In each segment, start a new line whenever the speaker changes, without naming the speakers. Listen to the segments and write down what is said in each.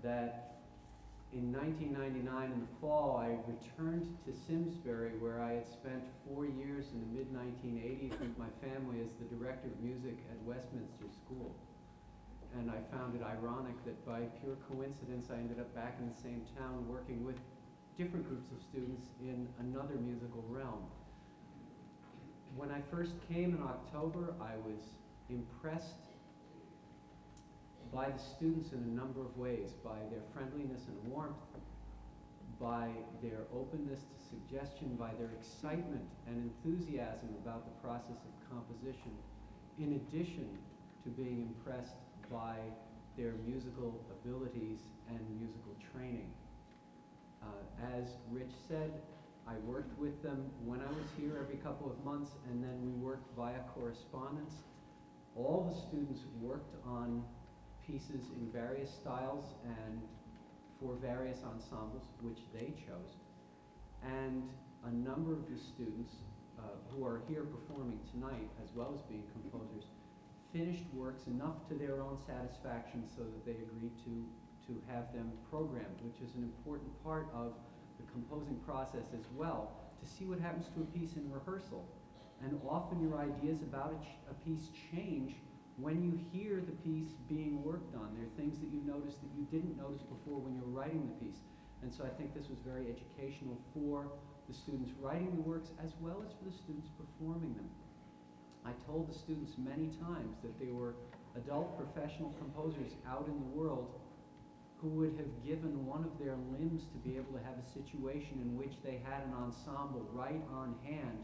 that in 1999 in the fall, I returned to Simsbury, where I had spent 4 years in the mid-1980s with my family as the director of music at Westminster School. And I found it ironic that by pure coincidence, I ended up back in the same town working with different groups of students in another musical realm. When I first came in October, I was impressed by the students in a number of ways, by their friendliness and warmth, by their openness to suggestion, by their excitement and enthusiasm about the process of composition, in addition to being impressed by their musical abilities and musical training. As Rich said, I worked with them when I was here every couple of months, and then we worked via correspondence. All the students worked on pieces in various styles and for various ensembles, which they chose. And a number of the students who are here performing tonight, as well as being composers, finished works enough to their own satisfaction so that they agreed to have them programmed, which is an important part of the composing process as well, to see what happens to a piece in rehearsal. And often your ideas about a piece change when you hear the piece being worked on. There are things that you notice that you didn't notice before when you were writing the piece. And so I think this was very educational for the students writing the works as well as for the students performing them. I told the students many times that there were adult professional composers out in the world who would have given one of their limbs to be able to have a situation in which they had an ensemble right on hand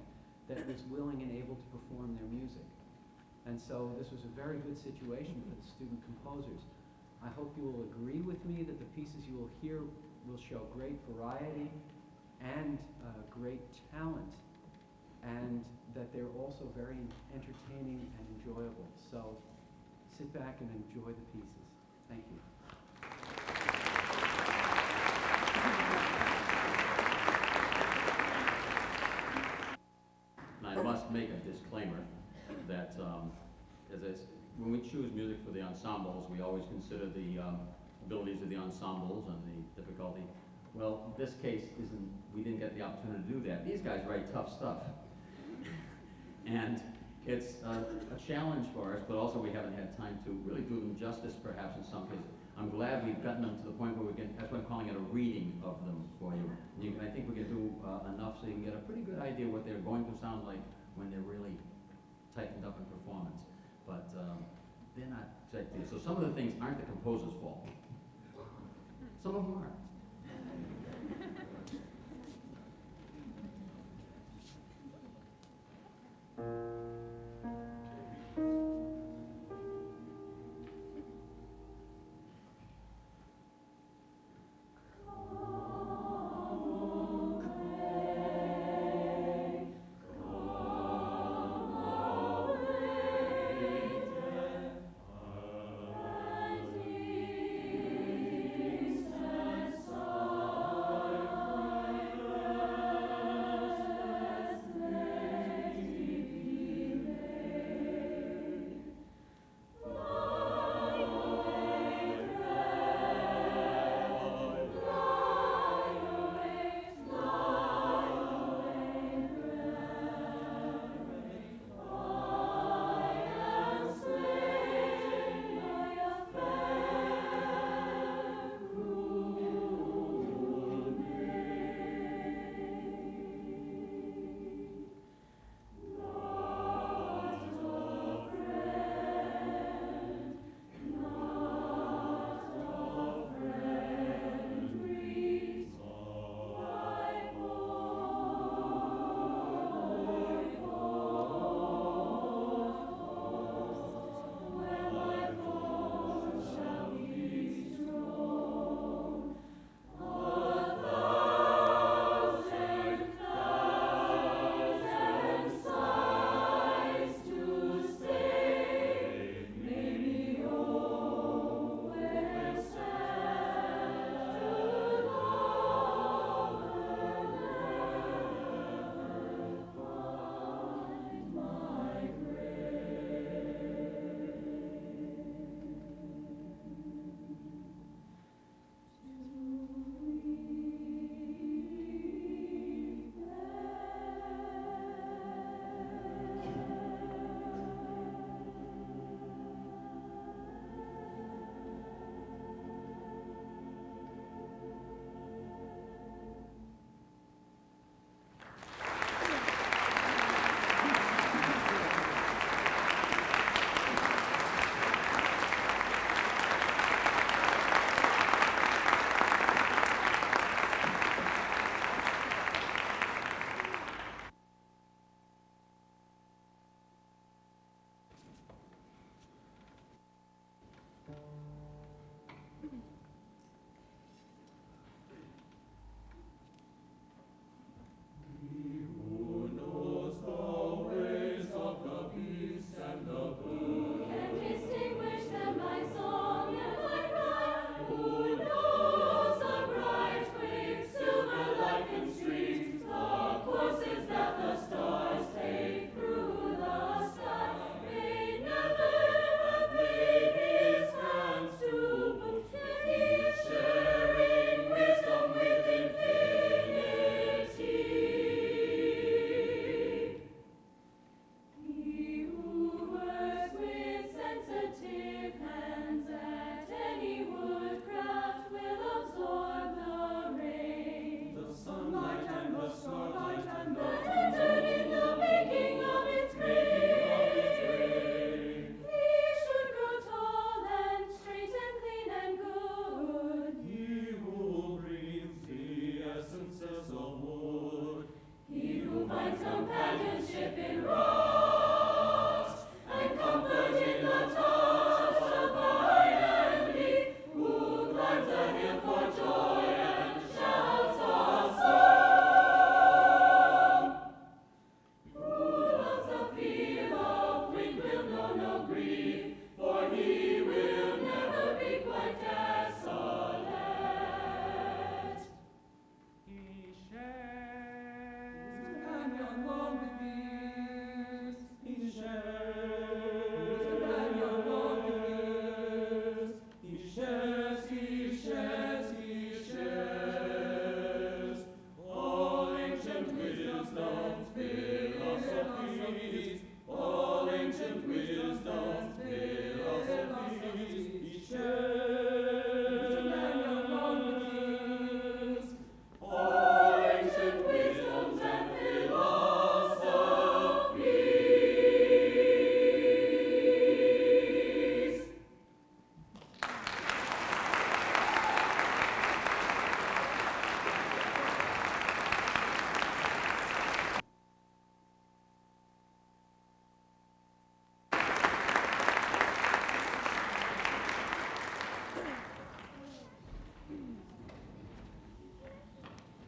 that was willing and able to perform their music. And so this was a very good situation for the student composers. I hope you will agree with me that the pieces you will hear will show great variety and great talent, and that they're also very entertaining and enjoyable. So sit back and enjoy the pieces. Thank you.
I must make a disclaimer that when we choose music for the ensembles, we always consider the abilities of the ensembles and the difficulty. Well, this case we didn't get the opportunity to do that. These guys write tough stuff. And it's a challenge for us, but also we haven't had time to really do them justice, perhaps, in some cases. I'm glad we've gotten them to the point where we can, that's why I'm calling it a reading of them for you. I think we can do enough so you can get a pretty good idea what they're going to sound like when they're really tightened up in performance. But they're not exactly. So some of the things aren't the composer's fault. Some of them are.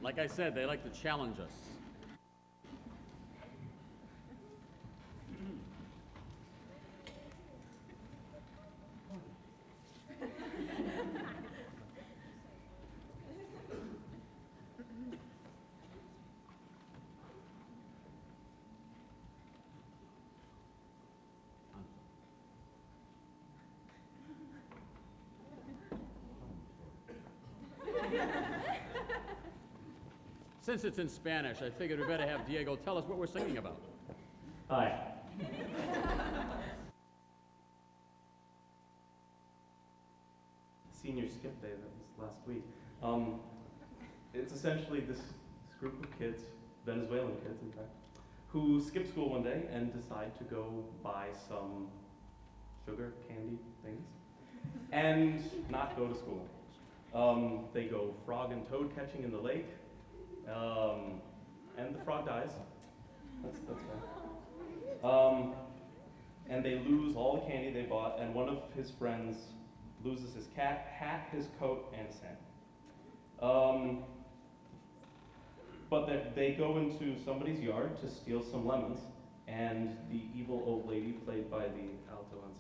Like I said, they like to challenge us. Since it's in Spanish, I figured we better have Diego tell us what we're singing about.
Hi. Senior skip day, that was last week. It's essentially this group of kids, Venezuelan kids in fact, who skip school one day and decide to go buy some sugar candy things and not go to school. They go frog and toad catching in the lake, and the frog dies. That's bad. And they lose all the candy they bought, and one of his friends loses his hat, his coat, and his hand. But they go into somebody's yard to steal some lemons, and the evil old lady, played by the alto and